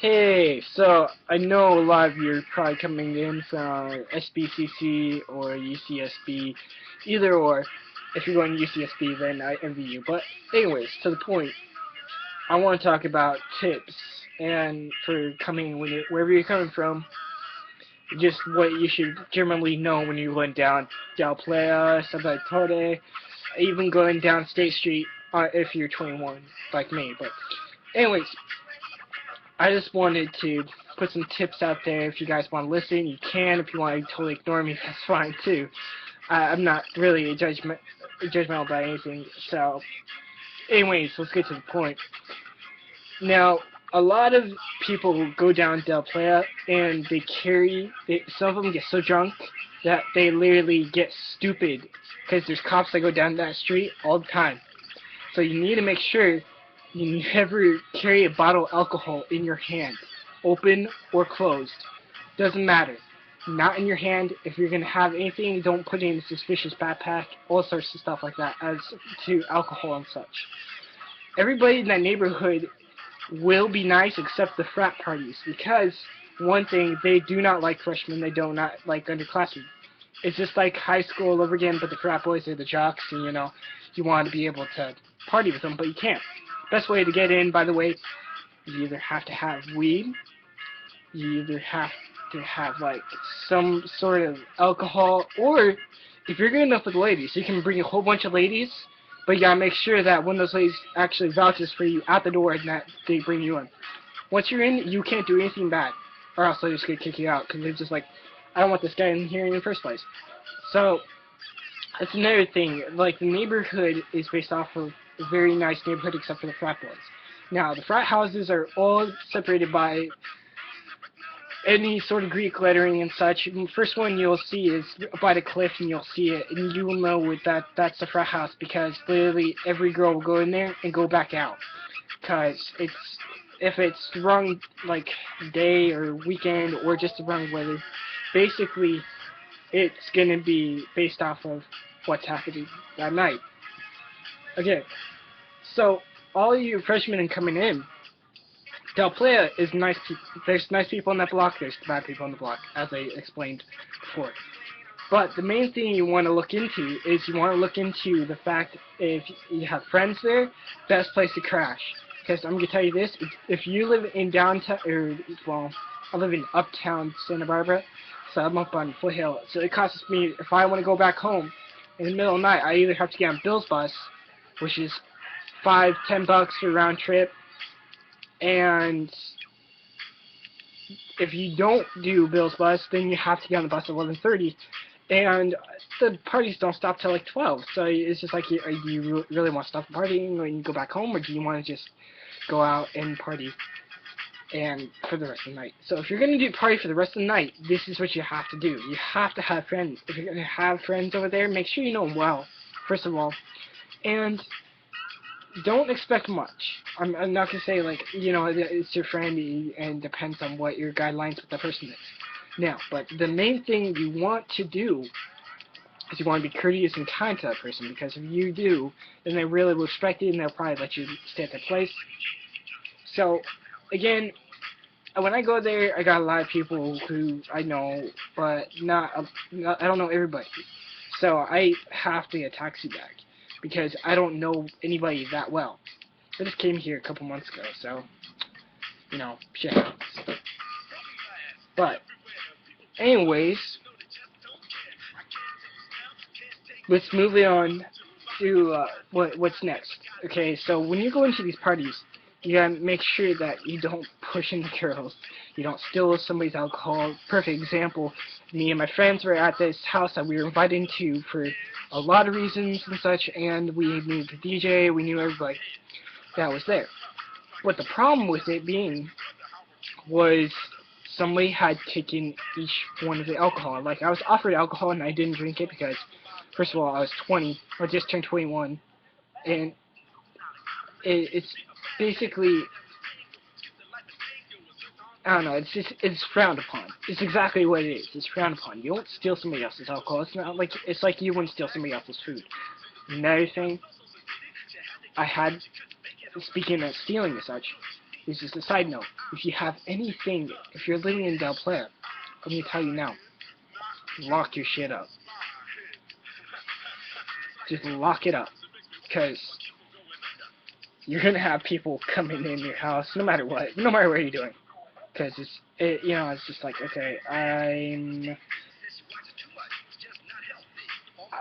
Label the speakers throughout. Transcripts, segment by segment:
Speaker 1: Hey, so I know a lot of you are probably coming in from SBCC or UCSB, either or. If you're going to UCSB, then I envy you. But anyways, to the point, I want to talk about tips and for coming when you're, wherever you're coming from, just what you should generally know when you went down Del Playa, Santa Torre, even going down State Street if you're 21, like me. But anyways, I just wanted to put some tips out there. If you guys want to listen, you can. If you want to totally ignore me, that's fine too. I'm not really judgmental about anything. So, anyways, let's get to the point. Now, a lot of people go down Del Playa and some of them get so drunk that they literally get stupid because there's cops that go down that street all the time. So you need to make sure you never carry a bottle of alcohol in your hand, open or closed. Doesn't matter. Not in your hand. If you're going to have anything, don't put it in a suspicious backpack, all sorts of stuff like that, as to alcohol and such. Everybody in that neighborhood will be nice except the frat parties, because one thing, they do not like freshmen, they do not like underclassmen. It's just like high school all over again, but the frat boys are the jocks, and you want to be able to party with them, but you can't. Best way to get in, by the way, you either have to have weed, you either have to have like some sort of alcohol, or if you're good enough with ladies, you can bring a whole bunch of ladies, but you gotta make sure that one of those ladies actually vouches for you at the door and that they bring you in. Once you're in, you can't do anything bad, or else they're just gonna kick you out, because they're just like, I don't want this guy in here in the first place. So, that's another thing. Like, the neighborhood is based off of a very nice neighborhood except for the frat boys. Now, the frat houses are all separated by any sort of Greek lettering and such. The first one you'll see is by the cliff, and you'll see it, and you will know that's the frat house, because literally every girl will go in there and go back out. Because if it's the wrong, like, day or weekend or just the wrong weather, basically it's going to be based off of what's happening that night. Okay, so all you freshmen coming in, Del Playa is nice people. There's nice people on that block, there's bad people on the block, as I explained before. But the main thing you want to look into is you want to look into the fact if you have friends there, best place to crash. Because I'm going to tell you this, if you live in downtown, I live in uptown Santa Barbara, so I'm up on Foothill, so it costs me, if I want to go back home in the middle of the night, I either have to get on Bill's bus, which is $5-10 for a round trip, and if you don't do Bill's bus, then you have to get on the bus at 11:30, and the parties don't stop till like 12, so it's just like, do you really want to stop partying when you go back home, or do you want to just go out and party and for the rest of the night? So if you're going to do party for the rest of the night, this is what you have to do. You have to have friends. If you're going to have friends over there, make sure you know them well, first of all, and don't expect much. I'm not going to say, like, it's your friend and depends on what your guidelines with the person is. Now, but the main thing you want to do is you want to be courteous and kind to that person, because if you do, then they really will respect you and they'll probably let you stay at their place. So, again, when I go there, I got a lot of people who I know, but I don't know everybody. So I have to get a taxi back, because I don't know anybody that well. I just came here a couple months ago, so, shit happens. But, anyways, let's move on to what's next. Okay, so when you go into these parties, you gotta make sure that you don't push into girls. You don't steal somebody's alcohol. Perfect example, me and my friends were at this house that we were invited into for a lot of reasons and such, and we knew the DJ, we knew everybody that was there. What the problem with it being was somebody had taken each one of the alcohol. Like, I was offered alcohol and I didn't drink it because, first of all, I was 20, I just turned 21, and it's basically, I don't know, it's frowned upon. It's exactly what it is. It's frowned upon. You don't steal somebody else's alcohol. It's not like, it's like you wouldn't steal somebody else's food. Another thing, I had speaking of stealing and such, this is just a side note. If you have anything, if you're living in Del Playa, let me tell you now, lock your shit up. Just lock it up, because you're gonna have people coming in your house no matter what, no matter what you're doing. Because it's just like, okay,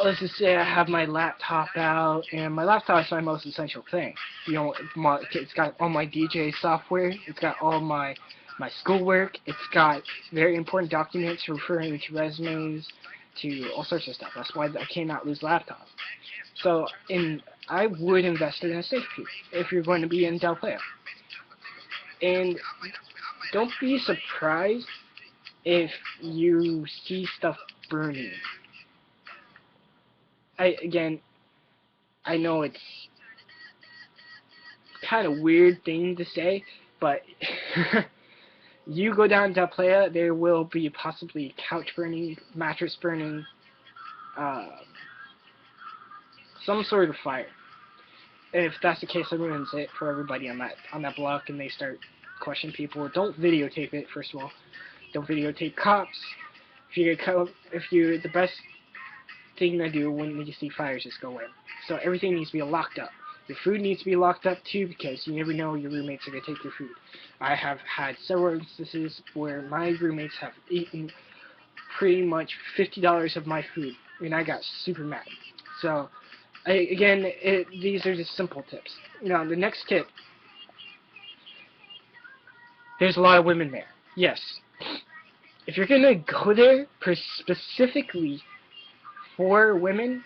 Speaker 1: let's just say I have my laptop out, and my laptop is my most essential thing. It's got all my DJ software, it's got all my schoolwork, it's got very important documents referring to resumes, to all sorts of stuff. That's why I cannot lose laptop. So, I would invest in a safety if you're going to be in Del Playa. And don't be surprised if you see stuff burning. I know it's kind of weird thing to say, but you go down to Playa, there will be possibly couch burning, mattress burning, some sort of fire. If that's the case, it ruins it for everybody on that block, and they start questioning people. Don't videotape it, first of all. Don't videotape cops. The best thing to do when you see fires is go in. So everything needs to be locked up. Your food needs to be locked up too, because you never know your roommates are going to take your food. I have had several instances where my roommates have eaten pretty much $50 of my food, and I got super mad. So, these are just simple tips. Now, the next tip, there's a lot of women there. Yes. If you're going to go there specifically for women,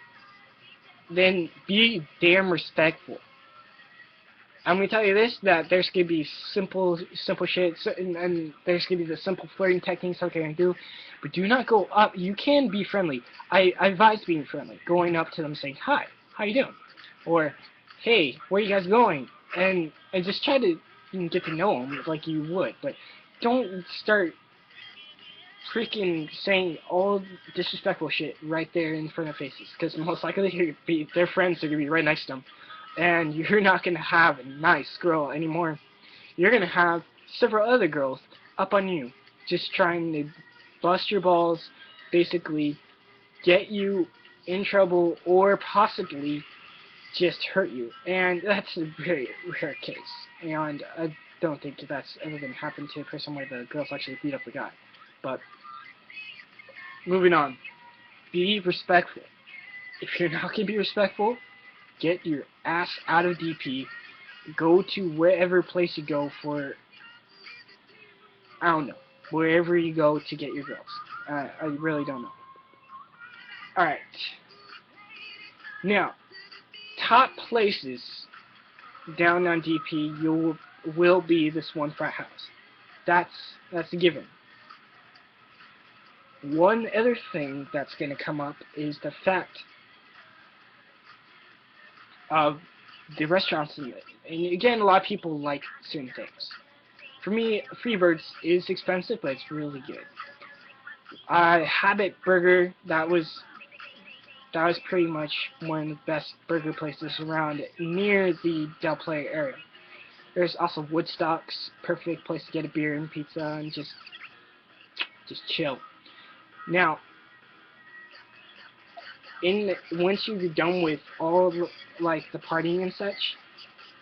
Speaker 1: then be damn respectful. I'm going to tell you this, that there's going to be simple shit, and there's going to be the simple flirting techniques that they're going to do, but do not go up. You can be friendly. I advise being friendly, going up to them saying, hi, how you doing? Or, hey, where you guys going? And just try to get to know them like you would, but don't start freaking saying all disrespectful shit right there in front of their faces, because most likely their friends are going to be right next to them, and you're not going to have a nice girl anymore. You're going to have several other girls up on you, just trying to bust your balls, basically get you in trouble, or possibly just hurt you, and that's a very rare case, and I don't think that's ever going to happen to a person where the girls actually beat up the guy. But moving on, be respectful. If you're not going to be respectful, get your ass out of DP. Go to wherever place you go for, I don't know, wherever you go to get your girls. I really don't know. Alright. Now, top places down on DP will be this one frat house. That's a given. One other thing that's going to come up is the fact of the restaurants in it. And again, a lot of people like certain things. For me, Freebirds is expensive, but it's really good. Habit Burger, that was pretty much one of the best burger places around near the Del Playa area. There's also Woodstock's, perfect place to get a beer and pizza and just chill. Now, once you're done with all like the partying and such,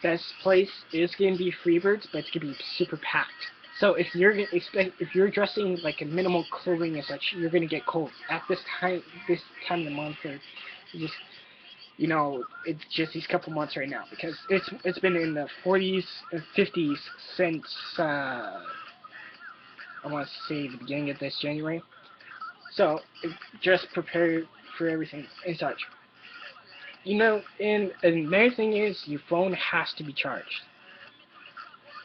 Speaker 1: best place is going to be Freebirds, but it's going to be super packed. So if you're dressing like a minimal clothing and such, you're going to get cold at this time of the month, or just it's just these couple months right now, because it's been in the 40s and 50s since I want to say the beginning of this January. So just prepare for everything and such. And another thing is, your phone has to be charged.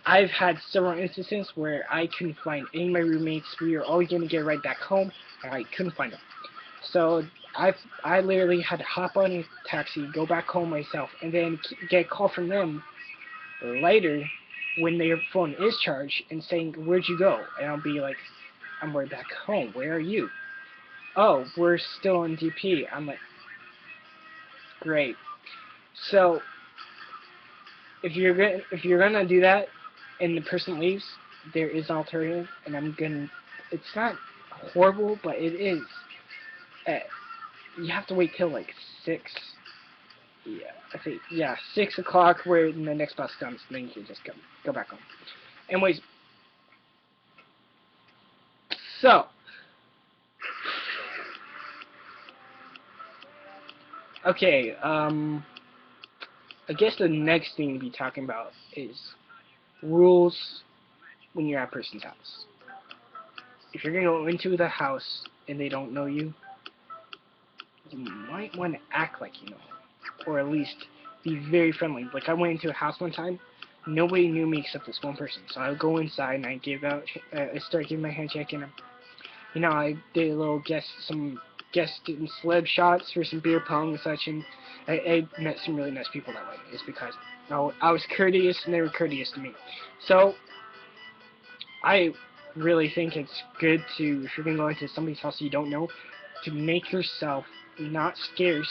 Speaker 1: I've had several instances where I couldn't find any of my roommates. We were all going to get right back home, and I couldn't find them. So I literally had to hop on a taxi, go back home myself, and then get a call from them later when their phone is charged and saying, "Where'd you go?" And I'll be like, "I'm right back home. Where are you?" "Oh, we're still in DP." I'm like, great. So if you're gonna do that, and the person leaves, there is an alternative, and it's not horrible, but it is. Uh, you have to wait till like 6. Yeah, I think, yeah, 6 o'clock where the next bus comes, and then you can just go back home. Anyways, so okay, I guess the next thing to be talking about is rules when you're at a person's house. If you're gonna go into the house and they don't know you, you might want to act like you know, or at least be very friendly. Like I went into a house one time, nobody knew me except this one person. So I would go inside and I I started giving my handshake, and you know, I did a little some guest and celeb shots for some beer pong and such, and I met some really nice people that way. It's because I was courteous and they were courteous to me. So I really think it's good to, if you're gonna go into somebody's house you don't know, to make yourself not scarce.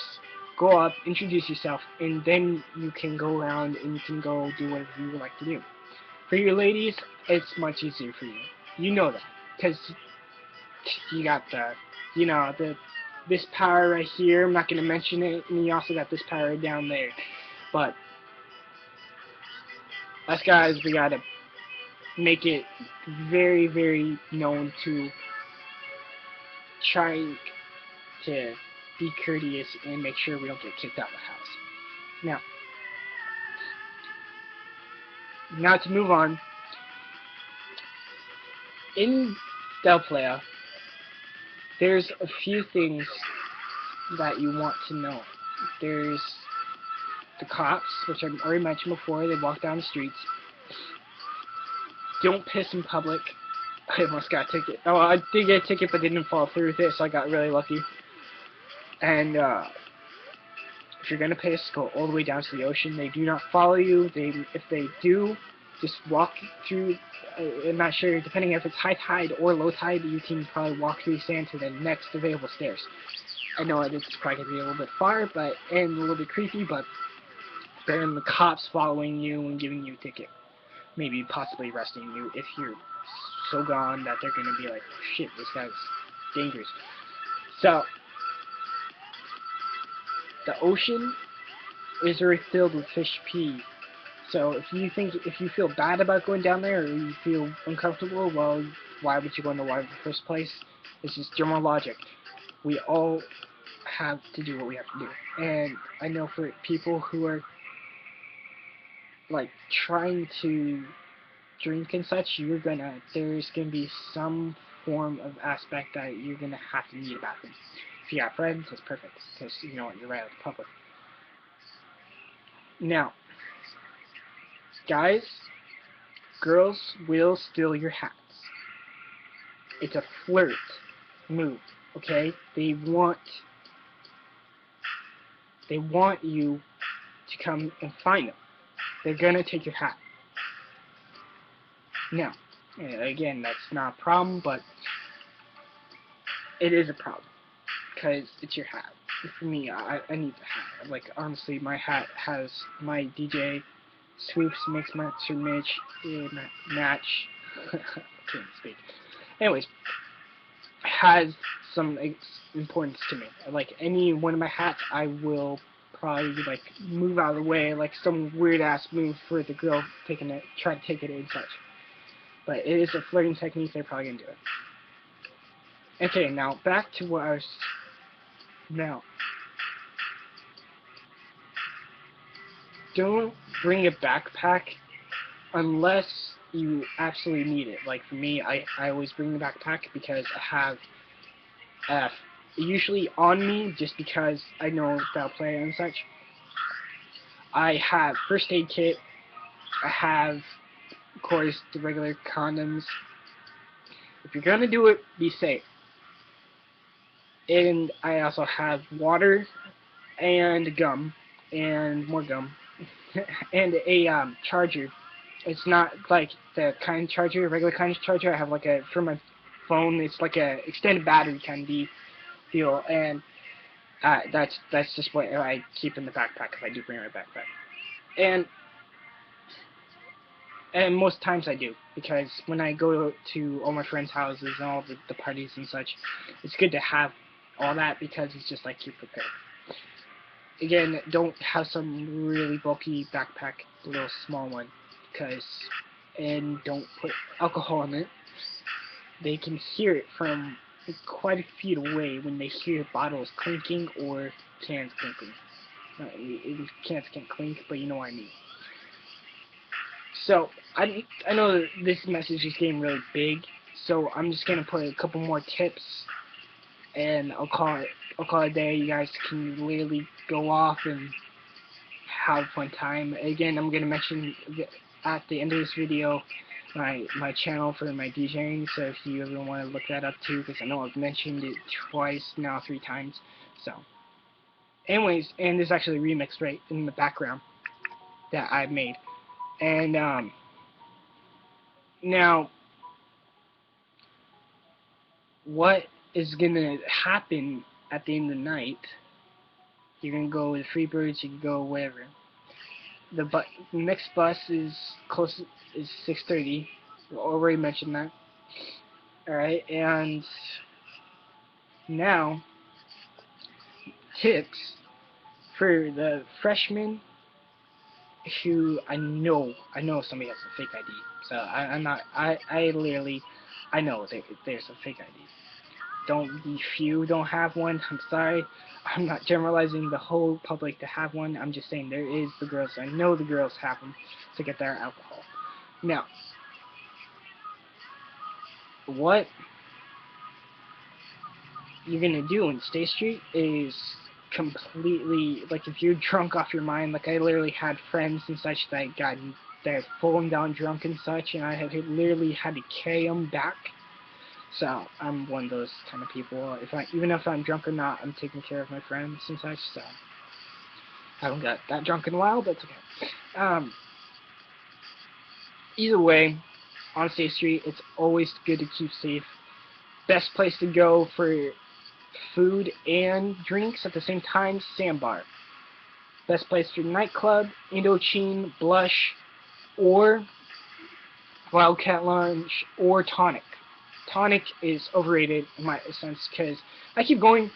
Speaker 1: Go up, introduce yourself, and then you can go around and you can go do whatever you would like to do. For your ladies, it's much easier for you. You know that, because you got this power right here. I'm not gonna mention it, and you also got this power down there. But us guys, we gotta make it very, very known to try to be courteous and make sure we don't get kicked out of the house. Now to move on, in Del Playa, there's a few things that you want to know. There's the cops, which I've already mentioned before. They walk down the streets. Don't piss in public. I almost got a ticket. Oh, I did get a ticket, but didn't follow through with it, so I got really lucky. And if you're gonna piss, go all the way down to the ocean. They do not follow you. If they do, just walk through. I'm not sure, depending if it's high tide or low tide, you can probably walk through the sand to the next available stairs. I know it's probably gonna be a little bit far, and a little bit creepy, but better than the cops following you and giving you a ticket. Maybe possibly arresting you if you're so gone that they're gonna be like, shit, this guy's dangerous. So the ocean is very filled with fish pee. So if you feel bad about going down there, or you feel uncomfortable, well, why would you go in the water in the first place? It's just general logic. We all have to do what we have to do. And I know for people who are like trying to drink and such, there's gonna be some form of aspect that you're gonna have to need a bathroom. If you got friends, that's perfect, because you know what, you're right out in the public. Now, guys, girls will steal your hats. It's a flirt move, okay? They want you to come and find them. They're gonna take your hat. Now, again, that's not a problem, but it is a problem, because it's your hat. For me, I need the hat. Like, honestly, my hat has my DJ Swoops Mix Master Mitch match. Can't speak. Anyways, has some importance to me. Like any one of my hats, I will probably like move out of the way, like some weird ass move for the girl try to take it and such. But it is a flirting technique. They're probably gonna do it. Okay, now back to what I was. Now, don't bring a backpack unless you absolutely need it. Like for me, I always bring the backpack because I have usually on me, just because I know foul play and such. I have first aid kit. I have, of course, the regular condoms. If you're gonna do it, be safe. And I also have water and gum and more gum and a charger. It's not like the kind of charger, regular kind of charger. I have like for my phone. It's like a extended battery kind of deal, and that's just what I keep in the backpack if I do bring my backpack. And And most times I do, because when I go to all my friends' houses and all the parties and such, it's good to have all that because it's just like you're prepared. Again, don't have some really bulky backpack, a little small one, because, and don't put alcohol in it. They can hear it from quite a feet away when they hear bottles clinking or cans clinking. Cans can't clink, but you know what I mean. So I know that this message is getting really big, so I'm just gonna put a couple more tips, and I'll call it a day. You guys can literally go off and have a fun time. Again, I'm gonna mention at the end of this video my channel for my DJing. So if you ever want to look that up too, because I know I've mentioned it twice now, 3 times. So, anyways, and there's actually a remix right in the background that I made. And now, what is gonna happen at the end of the night? You're gonna go with Freebirds. You can go wherever. The next bus is 6:30. We already mentioned that. All right, and now tips for the freshmen who I know somebody has a fake ID. So I'm not. I literally I know there's a fake ID. If you don't have one, I'm sorry. I'm not generalizing the whole public to have one. I'm just saying there is the girls. I know the girls have them to get their alcohol. Now, what you're gonna do in State Street is completely, like, if you're drunk off your mind, like I literally had friends and such that got fallen down drunk and such, and I had literally had to carry them back. So I'm one of those kind of people. Even if I'm drunk or not, I'm taking care of my friends and such. So I haven't got that drunk in a while, but it's okay. Either way, on State Street, it's always good to keep safe. Best place to go for food and drinks at the same time, Sandbar. Best place for nightclub, Indochine, Blush, or Wildcat Lounge, or Tonic. Tonic is overrated in my sense because I keep going,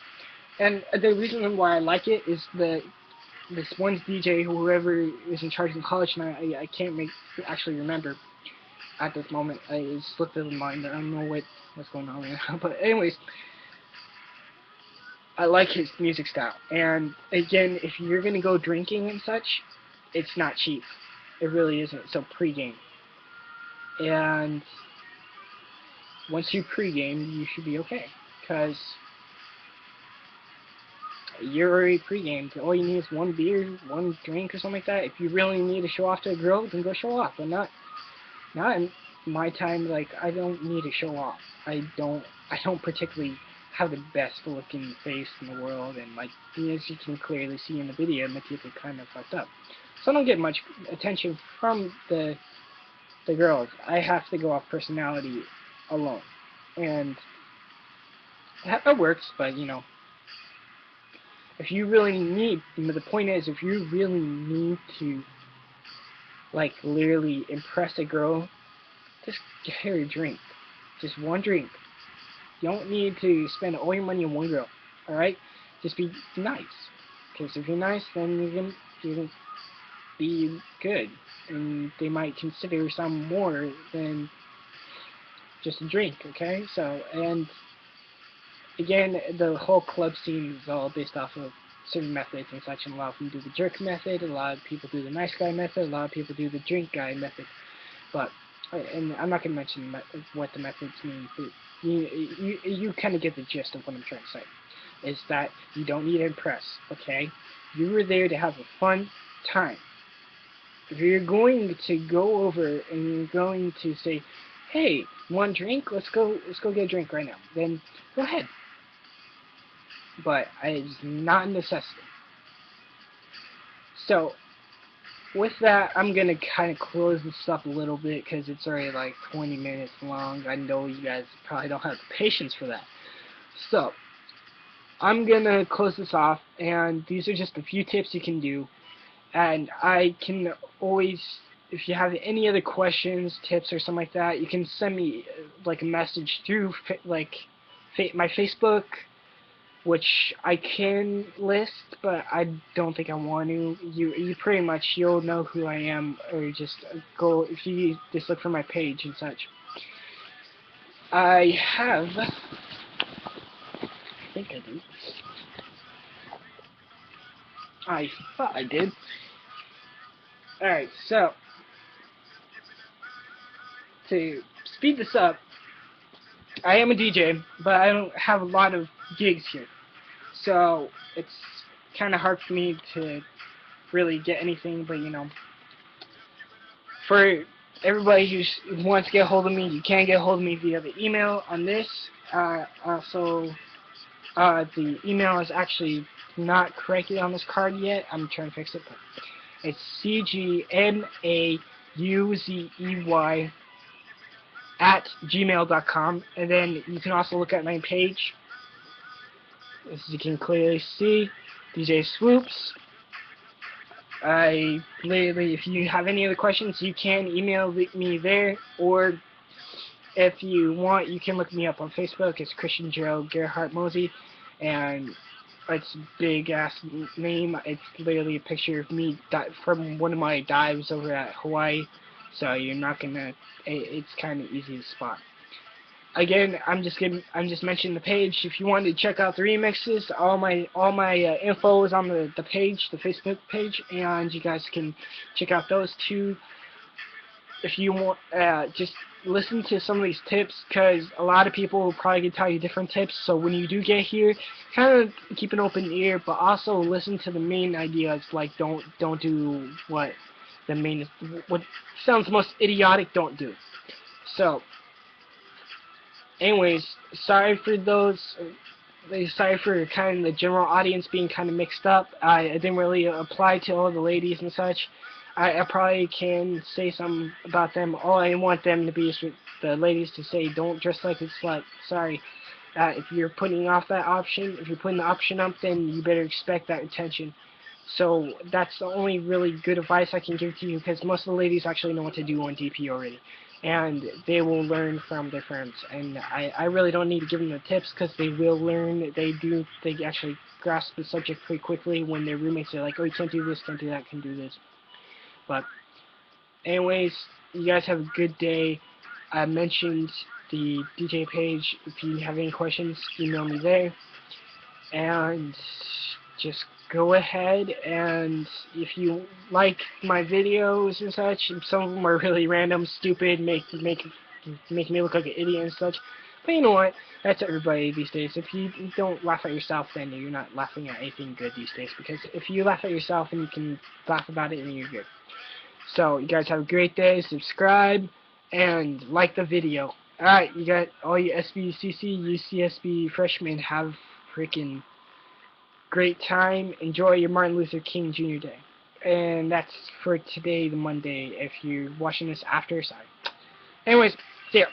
Speaker 1: and the reason why I like it is this one DJ, whoever is in charge in college, and I can't actually remember at this moment. It slipped in my mind. I don't know what's going on right now. But anyways, I like his music style. And again, if you're gonna go drinking and such, it's not cheap. It really isn't. So pregame. And once you pregame, you should be okay, because you're already pre-gamed. All you need is one beer, one drink, or something like that. If you really need to show off to a girl, then go show off. But not in my time. Like, I don't need to show off. I don't particularly have the best looking face in the world, and like, as you can clearly see in the video, my teeth are kind of fucked up. So I don't get much attention from the girls. I have to go off personality alone, and that works. But you know, if you really need, the point is, if you really need to, like, literally impress a girl, just get her a drink. Just one drink. You don't need to spend all your money on one girl. Alright? Just be nice. Because if you're nice, then you're gonna be good. And they might consider some more than just a drink, okay? So, and again, the whole club scene is all based off of certain methods and such, and a lot of them do the jerk method, a lot of people do the nice guy method, a lot of people do the drink guy method. But, and I'm not going to mention what the methods mean, but you kind of get the gist of what I'm trying to say, is that you don't need to impress, okay? You were there to have a fun time. If you're going to go over and you're going to say, hey, one drink, let's go get a drink right now, then go ahead. But it's not a necessity. So, with that, I'm going to kind of close this up a little bit because it's already like 20 minutes long. I know you guys probably don't have the patience for that. So, I'm going to close this off, and these are just a few tips you can do. And I can always if you have any other questions, tips, or something like that, you can send me like a message through my Facebook, which I can list, but I don't think I want to. You pretty much, you'll know who I am, or just go if you just look for my page and such. I think I do. I thought I did. Alright, so to speed this up, I am a DJ, but I don't have a lot of gigs here. So it's kind of hard for me to really get anything, but you know, for everybody who wants to get a hold of me, you can get a hold of me via the email on this. Also, the email is actually not correctly on this card yet. I'm trying to fix it, but it's cgnauzey@gmail.com, and then you can also look at my page. As you can clearly see, DJ Swoops. If you have any other questions, you can email me there, or if you want, you can look me up on Facebook. It's Christian Gerald Gerhardt Mosey, and it's a big ass name. It's literally a picture of me from one of my dives over at Hawaii, so you're not gonna. It's kind of easy to spot. Again, I'm just mentioning the page. If you wanted to check out the remixes, all my info is on the page, the Facebook page, and you guys can check out those too. If you want, just listen to some of these tips, because a lot of people will probably can tell you different tips. So when you do get here, kind of keep an open ear, but also listen to the main ideas. Like don't do what sounds most idiotic. Don't do. So. Anyways, sorry for kind of the general audience being kind of mixed up. I didn't really apply to all the ladies and such. I probably can say something about them. All I want them to be is the ladies to say, don't dress like a slut. Sorry. If you're putting off that option, if you're putting the option up, then you better expect that attention. So that's the only really good advice I can give to you, because most of the ladies actually know what to do on DP already. And they will learn from their friends. And I really don't need to give them the tips, because they will learn. They actually grasp the subject pretty quickly when their roommates are like, oh, you can't do this, can't do that, can do this. But anyways, you guys have a good day. I mentioned the DJ page. If you have any questions, email me there. And just go ahead, and if you like my videos and such, and some of them are really random, stupid, make me look like an idiot and such, but you know what, that's everybody these days. If you don't laugh at yourself, then you're not laughing at anything good these days, because if you laugh at yourself and you can laugh about it, then you're good. So you guys have a great day, subscribe, and like the video. Alright, you got all you SBCC, UCSB freshmen, have freaking great time. Enjoy your Martin Luther King Jr. Day. And that's for today, the Monday. If you're watching this after, sorry. Anyways, see ya.